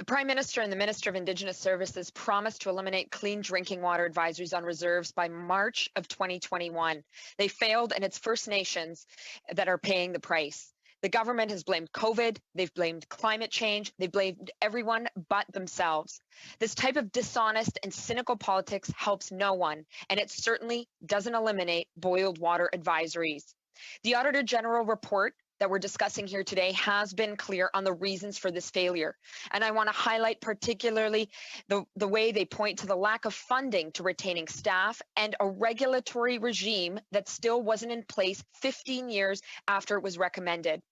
The Prime Minister and the Minister of Indigenous Services promised to eliminate clean drinking water advisories on reserves by March of 2021. They failed, and it's First Nations that are paying the price. The government has blamed COVID, they've blamed climate change, they've blamed everyone but themselves. This type of dishonest and cynical politics helps no one, and it certainly doesn't eliminate boiled water advisories. The Auditor General report that we're discussing here today has been clear on the reasons for this failure. And I want to highlight particularly the way they point to the lack of funding to retaining staff and a regulatory regime that still wasn't in place 15 years after it was recommended.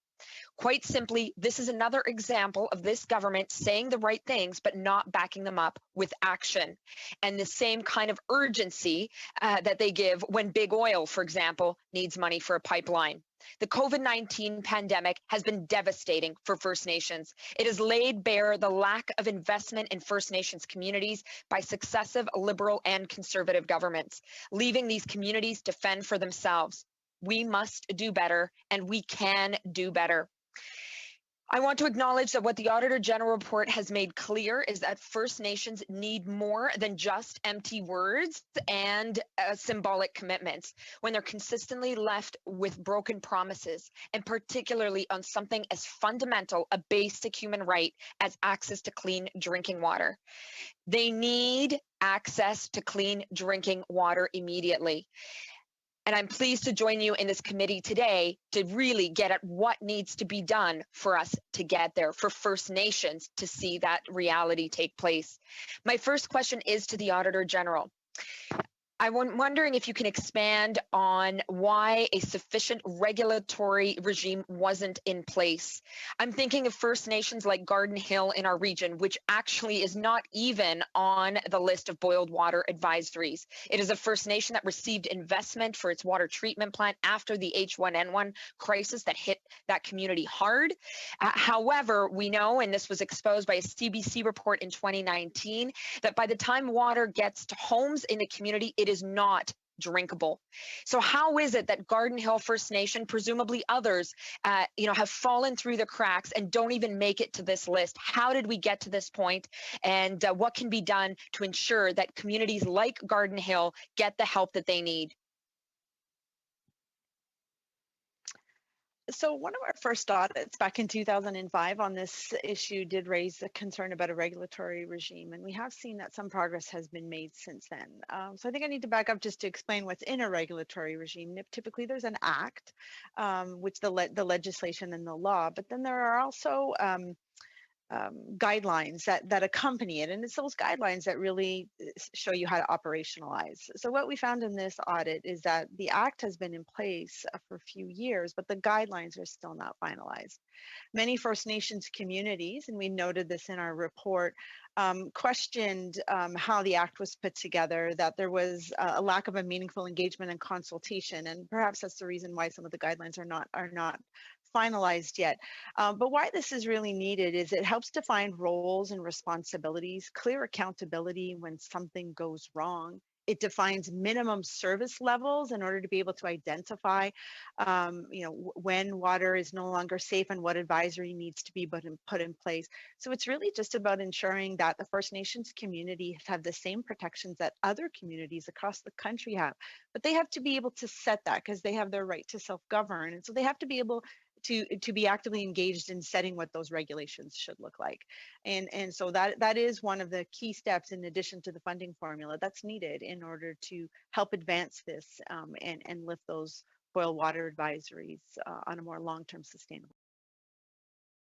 Quite simply, this is another example of this government saying the right things, but not backing them up with action. And the same kind of urgency that they give when big oil, for example, needs money for a pipeline. The COVID-19 pandemic has been devastating for First Nations. It has laid bare the lack of investment in First Nations communities by successive Liberal and Conservative governments, leaving these communities to fend for themselves. We must do better, and we can do better. I want to acknowledge that what the Auditor General report has made clear is that First Nations need more than just empty words and symbolic commitments when they're consistently left with broken promises, and particularly on something as fundamental, a basic human right as access to clean drinking water. They need access to clean drinking water immediately. And I'm pleased to join you in this committee today to really get at what needs to be done for us to get there, for First Nations to see that reality take place. My first question is to the Auditor General. I'm wondering if you can expand on why a sufficient regulatory regime wasn't in place. I'm thinking of First Nations like Garden Hill in our region, which actually is not even on the list of boiled water advisories. It is a First Nation that received investment for its water treatment plant after the H1N1 crisis that hit that community hard. However, we know, and this was exposed by a CBC report in 2019, that by the time water gets to homes in the community, it is not drinkable. So how is it that Garden Hill First Nation, presumably others, have fallen through the cracks and don't even make it to this list? How did we get to this point? And what can be done to ensure that communities like Garden Hill get the help that they need? So one of our first audits back in 2005 on this issue did raise a concern about a regulatory regime, and we have seen that some progress has been made since then. So I think I need to back up just to explain what's in a regulatory regime. Typically there's an act, which the legislation and the law, but then there are also guidelines that accompany it. And it's those guidelines that really show you how to operationalize. So what we found in this audit is that the act has been in place for a few years, but the guidelines are still not finalized. Many First Nations communities, and we noted this in our report, questioned how the act was put together, that there was a lack of a meaningful engagement and consultation, and perhaps that's the reason why some of the guidelines are not finalized yet. But why this is really needed is it helps define roles and responsibilities, clear accountability when something goes wrong. It defines minimum service levels in order to be able to identify, when water is no longer safe and what advisory needs to be put in place. So it's really just about ensuring that the First Nations community have the same protections that other communities across the country have. But they have to be able to set that because they have their right to self-govern. And so they have to be able to be actively engaged in setting what those regulations should look like. And so that is one of the key steps in addition to the funding formula that's needed in order to help advance this and lift those boil water advisories on a more long-term sustainable